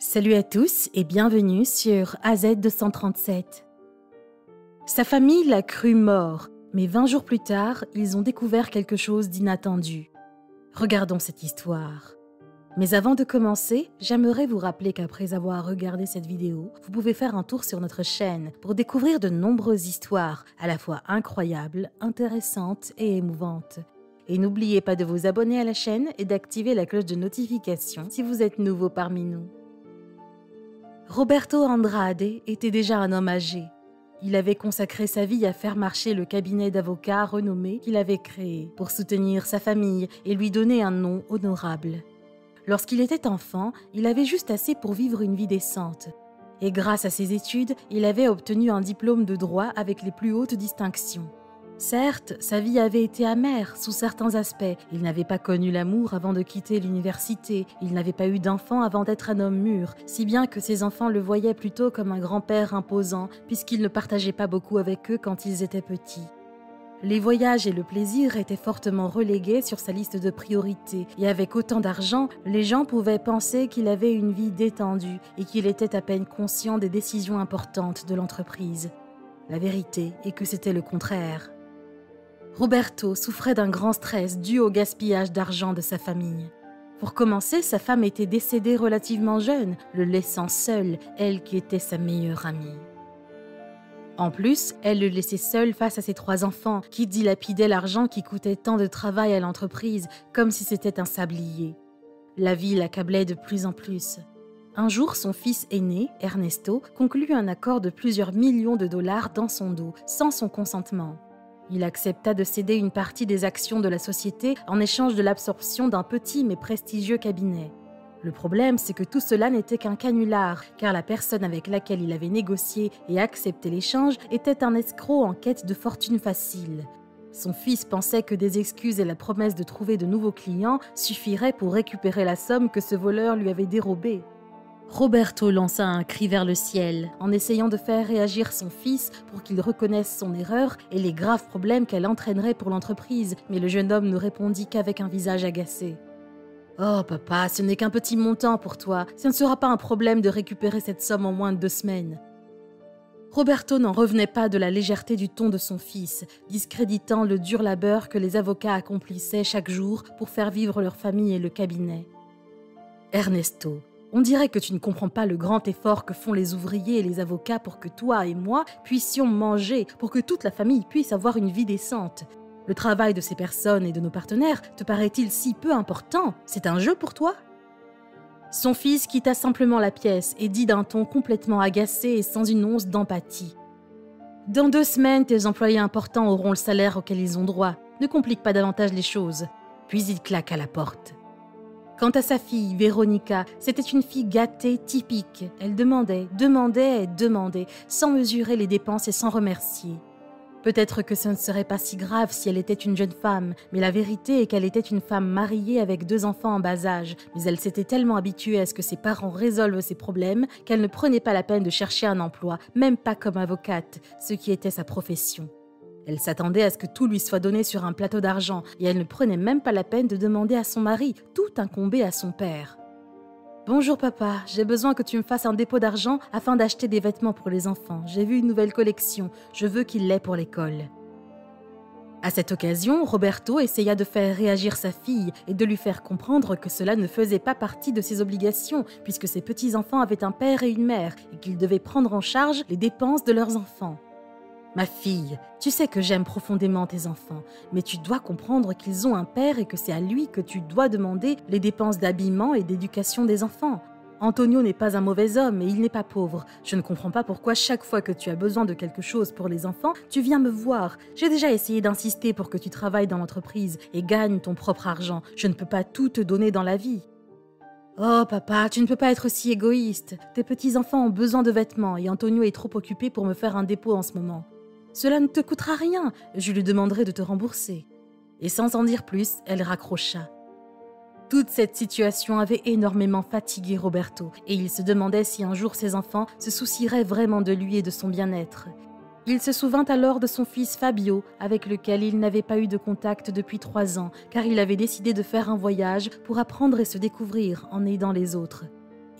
Salut à tous et bienvenue sur AZ237. Sa famille l'a cru mort, mais 20 jours plus tard, ils ont découvert quelque chose d'inattendu. Regardons cette histoire. Mais avant de commencer, j'aimerais vous rappeler qu'après avoir regardé cette vidéo, vous pouvez faire un tour sur notre chaîne pour découvrir de nombreuses histoires, à la fois incroyables, intéressantes et émouvantes. Et n'oubliez pas de vous abonner à la chaîne et d'activer la cloche de notification si vous êtes nouveau parmi nous. Roberto Andrade était déjà un homme âgé. Il avait consacré sa vie à faire marcher le cabinet d'avocats renommé qu'il avait créé pour soutenir sa famille et lui donner un nom honorable. Lorsqu'il était enfant, il avait juste assez pour vivre une vie décente. Et grâce à ses études, il avait obtenu un diplôme de droit avec les plus hautes distinctions. Certes, sa vie avait été amère sous certains aspects. Il n'avait pas connu l'amour avant de quitter l'université. Il n'avait pas eu d'enfants avant d'être un homme mûr, si bien que ses enfants le voyaient plutôt comme un grand-père imposant, puisqu'il ne partageait pas beaucoup avec eux quand ils étaient petits. Les voyages et le plaisir étaient fortement relégués sur sa liste de priorités, et avec autant d'argent, les gens pouvaient penser qu'il avait une vie détendue et qu'il était à peine conscient des décisions importantes de l'entreprise. La vérité est que c'était le contraire. Roberto souffrait d'un grand stress dû au gaspillage d'argent de sa famille. Pour commencer, sa femme était décédée relativement jeune, le laissant seul, elle qui était sa meilleure amie. En plus, elle le laissait seul face à ses 3 enfants, qui dilapidaient l'argent qui coûtait tant de travail à l'entreprise, comme si c'était un sablier. La vie l'accablait de plus en plus. Un jour, son fils aîné, Ernesto, conclut un accord de plusieurs millions de dollars dans son dos, sans son consentement. Il accepta de céder une partie des actions de la société en échange de l'absorption d'un petit mais prestigieux cabinet. Le problème, c'est que tout cela n'était qu'un canular, car la personne avec laquelle il avait négocié et accepté l'échange était un escroc en quête de fortune facile. Son fils pensait que des excuses et la promesse de trouver de nouveaux clients suffiraient pour récupérer la somme que ce voleur lui avait dérobée. Roberto lança un cri vers le ciel en essayant de faire réagir son fils pour qu'il reconnaisse son erreur et les graves problèmes qu'elle entraînerait pour l'entreprise, mais le jeune homme ne répondit qu'avec un visage agacé. « Oh papa, ce n'est qu'un petit montant pour toi, ce ne sera pas un problème de récupérer cette somme en moins de 2 semaines. » Roberto n'en revenait pas de la légèreté du ton de son fils, discréditant le dur labeur que les avocats accomplissaient chaque jour pour faire vivre leur famille et le cabinet. « Ernesto, on dirait que tu ne comprends pas le grand effort que font les ouvriers et les avocats pour que toi et moi puissions manger, pour que toute la famille puisse avoir une vie décente. Le travail de ces personnes et de nos partenaires te paraît-il si peu important? C'est un jeu pour toi ?» Son fils quitta simplement la pièce et dit d'un ton complètement agacé et sans une once d'empathie. « Dans 2 semaines, tes employés importants auront le salaire auquel ils ont droit. Ne complique pas davantage les choses. » Puis il claqua la porte. Quant à sa fille, Véronica, c'était une fille gâtée typique. Elle demandait, sans mesurer les dépenses et sans remercier. Peut-être que ce ne serait pas si grave si elle était une jeune femme, mais la vérité est qu'elle était une femme mariée avec 2 enfants en bas âge, mais elle s'était tellement habituée à ce que ses parents résolvent ses problèmes qu'elle ne prenait pas la peine de chercher un emploi, même pas comme avocate, ce qui était sa profession. Elle s'attendait à ce que tout lui soit donné sur un plateau d'argent et elle ne prenait même pas la peine de demander à son mari, tout incombait à son père. « Bonjour papa, j'ai besoin que tu me fasses un dépôt d'argent afin d'acheter des vêtements pour les enfants. J'ai vu une nouvelle collection, je veux qu'il l'ait pour l'école. » À cette occasion, Roberto essaya de faire réagir sa fille et de lui faire comprendre que cela ne faisait pas partie de ses obligations puisque ses petits-enfants avaient un père et une mère et qu'ils devaient prendre en charge les dépenses de leurs enfants. « Ma fille, tu sais que j'aime profondément tes enfants, mais tu dois comprendre qu'ils ont un père et que c'est à lui que tu dois demander les dépenses d'habillement et d'éducation des enfants. Antonio n'est pas un mauvais homme et il n'est pas pauvre. Je ne comprends pas pourquoi chaque fois que tu as besoin de quelque chose pour les enfants, tu viens me voir. J'ai déjà essayé d'insister pour que tu travailles dans l'entreprise et gagnes ton propre argent. Je ne peux pas tout te donner dans la vie. » « Oh papa, tu ne peux pas être si égoïste. Tes petits-enfants ont besoin de vêtements et Antonio est trop occupé pour me faire un dépôt en ce moment. Cela ne te coûtera rien, je lui demanderai de te rembourser. » Et sans en dire plus, elle raccrocha. Toute cette situation avait énormément fatigué Roberto et il se demandait si un jour ses enfants se soucieraient vraiment de lui et de son bien-être. Il se souvint alors de son fils Fabio, avec lequel il n'avait pas eu de contact depuis 3 ans, car il avait décidé de faire un voyage pour apprendre et se découvrir en aidant les autres.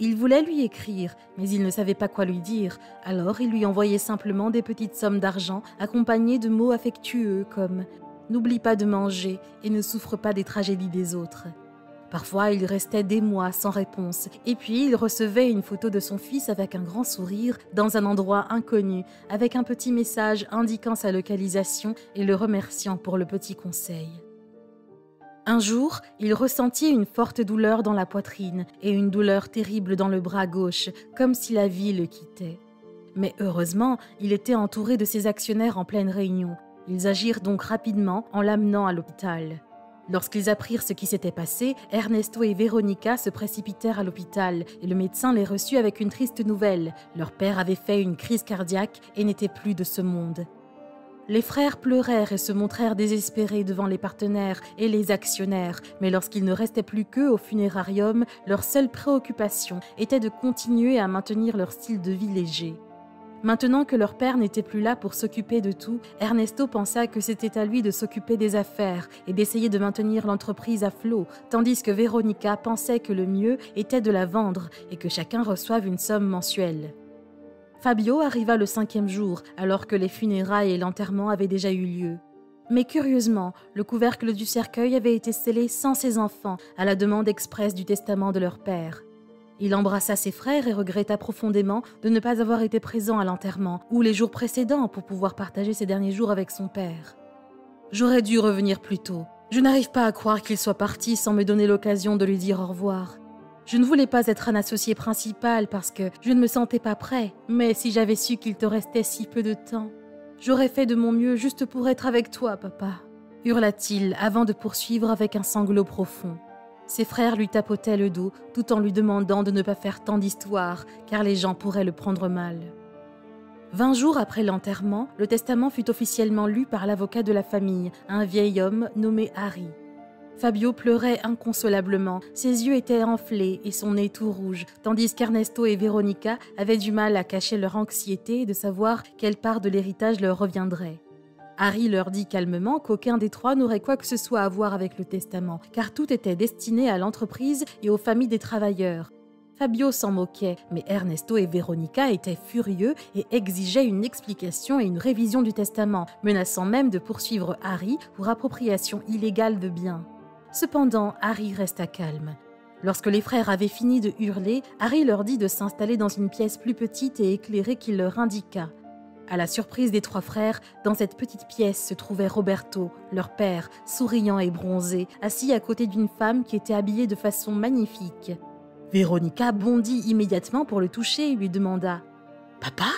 Il voulait lui écrire, mais il ne savait pas quoi lui dire, alors il lui envoyait simplement des petites sommes d'argent accompagnées de mots affectueux comme « N'oublie pas de manger et ne souffre pas des tragédies des autres ». Parfois, il restait des mois sans réponse, et puis il recevait une photo de son fils avec un grand sourire dans un endroit inconnu, avec un petit message indiquant sa localisation et le remerciant pour le petit conseil. Un jour, il ressentit une forte douleur dans la poitrine et une douleur terrible dans le bras gauche, comme si la vie le quittait. Mais heureusement, il était entouré de ses actionnaires en pleine réunion. Ils agirent donc rapidement en l'amenant à l'hôpital. Lorsqu'ils apprirent ce qui s'était passé, Ernesto et Veronica se précipitèrent à l'hôpital et le médecin les reçut avec une triste nouvelle. Leur père avait fait une crise cardiaque et n'était plus de ce monde. Les frères pleurèrent et se montrèrent désespérés devant les partenaires et les actionnaires, mais lorsqu'il ne restait plus qu'eux au funérarium, leur seule préoccupation était de continuer à maintenir leur style de vie léger. Maintenant que leur père n'était plus là pour s'occuper de tout, Ernesto pensa que c'était à lui de s'occuper des affaires et d'essayer de maintenir l'entreprise à flot, tandis que Veronica pensait que le mieux était de la vendre et que chacun reçoive une somme mensuelle. Fabio arriva le 5e jour, alors que les funérailles et l'enterrement avaient déjà eu lieu. Mais curieusement, le couvercle du cercueil avait été scellé sans ses enfants, à la demande expresse du testament de leur père. Il embrassa ses frères et regretta profondément de ne pas avoir été présent à l'enterrement ou les jours précédents pour pouvoir partager ses derniers jours avec son père. « J'aurais dû revenir plus tôt. Je n'arrive pas à croire qu'il soit parti sans me donner l'occasion de lui dire au revoir. Je ne voulais pas être un associé principal parce que je ne me sentais pas prêt, mais si j'avais su qu'il te restait si peu de temps, j'aurais fait de mon mieux juste pour être avec toi, papa, » hurla-t-il avant de poursuivre avec un sanglot profond. Ses frères lui tapotaient le dos tout en lui demandant de ne pas faire tant d'histoires, car les gens pourraient le prendre mal. 20 jours après l'enterrement, le testament fut officiellement lu par l'avocat de la famille, un vieil homme nommé Harry. Fabio pleurait inconsolablement, ses yeux étaient enflés et son nez tout rouge, tandis qu'Ernesto et Veronica avaient du mal à cacher leur anxiété de savoir quelle part de l'héritage leur reviendrait. Harry leur dit calmement qu'aucun des trois n'aurait quoi que ce soit à voir avec le testament, car tout était destiné à l'entreprise et aux familles des travailleurs. Fabio s'en moquait, mais Ernesto et Veronica étaient furieux et exigeaient une explication et une révision du testament, menaçant même de poursuivre Harry pour appropriation illégale de biens. Cependant, Harry resta calme. Lorsque les frères avaient fini de hurler, Harry leur dit de s'installer dans une pièce plus petite et éclairée qu'il leur indiqua. À la surprise des trois frères, dans cette petite pièce se trouvait Roberto, leur père, souriant et bronzé, assis à côté d'une femme qui était habillée de façon magnifique. Veronica bondit immédiatement pour le toucher et lui demanda « Papa,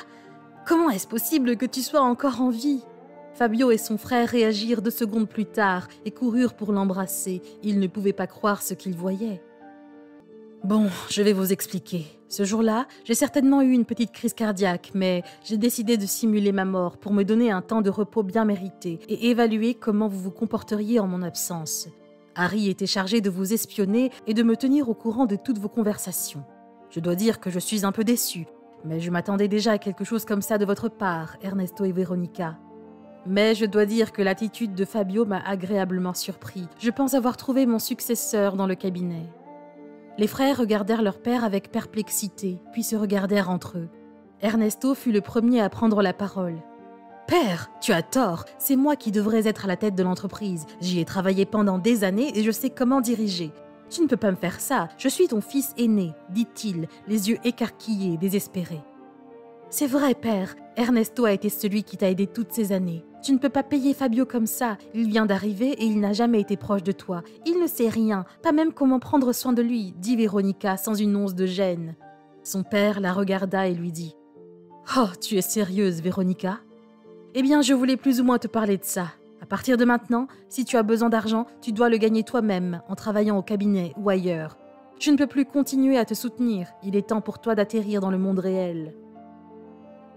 comment est-ce possible que tu sois encore en vie ?» Fabio et son frère réagirent 2 secondes plus tard et coururent pour l'embrasser. Ils ne pouvaient pas croire ce qu'ils voyaient. Bon, je vais vous expliquer. Ce jour-là, j'ai certainement eu une petite crise cardiaque, mais j'ai décidé de simuler ma mort pour me donner un temps de repos bien mérité et évaluer comment vous vous comporteriez en mon absence. Harry était chargé de vous espionner et de me tenir au courant de toutes vos conversations. Je dois dire que je suis un peu déçu, mais je m'attendais déjà à quelque chose comme ça de votre part, Ernesto et Veronica. Mais je dois dire que l'attitude de Fabio m'a agréablement surpris. Je pense avoir trouvé mon successeur dans le cabinet. Les frères regardèrent leur père avec perplexité, puis se regardèrent entre eux. Ernesto fut le premier à prendre la parole. « Père, tu as tort, c'est moi qui devrais être à la tête de l'entreprise. J'y ai travaillé pendant des années et je sais comment diriger. Tu ne peux pas me faire ça, je suis ton fils aîné, dit-il, les yeux écarquillés, désespérés. C'est vrai, père, Ernesto a été celui qui t'a aidé toutes ces années. Tu ne peux pas payer Fabio comme ça, il vient d'arriver et il n'a jamais été proche de toi. Il ne sait rien, pas même comment prendre soin de lui, dit Veronica sans une once de gêne. Son père la regarda et lui dit « Oh, tu es sérieuse, Veronica ? Eh bien, je voulais plus ou moins te parler de ça. À partir de maintenant, si tu as besoin d'argent, tu dois le gagner toi-même, en travaillant au cabinet ou ailleurs. Je ne peux plus continuer à te soutenir, il est temps pour toi d'atterrir dans le monde réel. »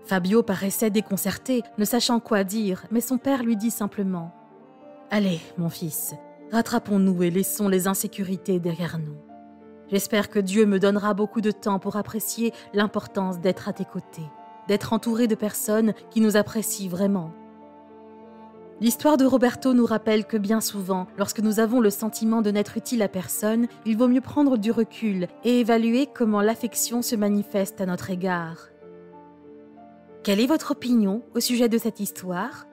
Fabio paraissait déconcerté, ne sachant quoi dire, mais son père lui dit simplement « Allez, mon fils, rattrapons-nous et laissons les insécurités derrière nous. J'espère que Dieu me donnera beaucoup de temps pour apprécier l'importance d'être à tes côtés, d'être entouré de personnes qui nous apprécient vraiment. » L'histoire de Roberto nous rappelle que bien souvent, lorsque nous avons le sentiment de n'être utile à personne, il vaut mieux prendre du recul et évaluer comment l'affection se manifeste à notre égard. Quelle est votre opinion au sujet de cette histoire?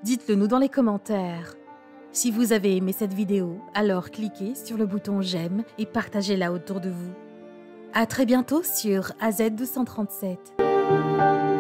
Dites-le nous dans les commentaires. Si vous avez aimé cette vidéo, alors cliquez sur le bouton j'aime et partagez-la autour de vous. À très bientôt sur AZ237.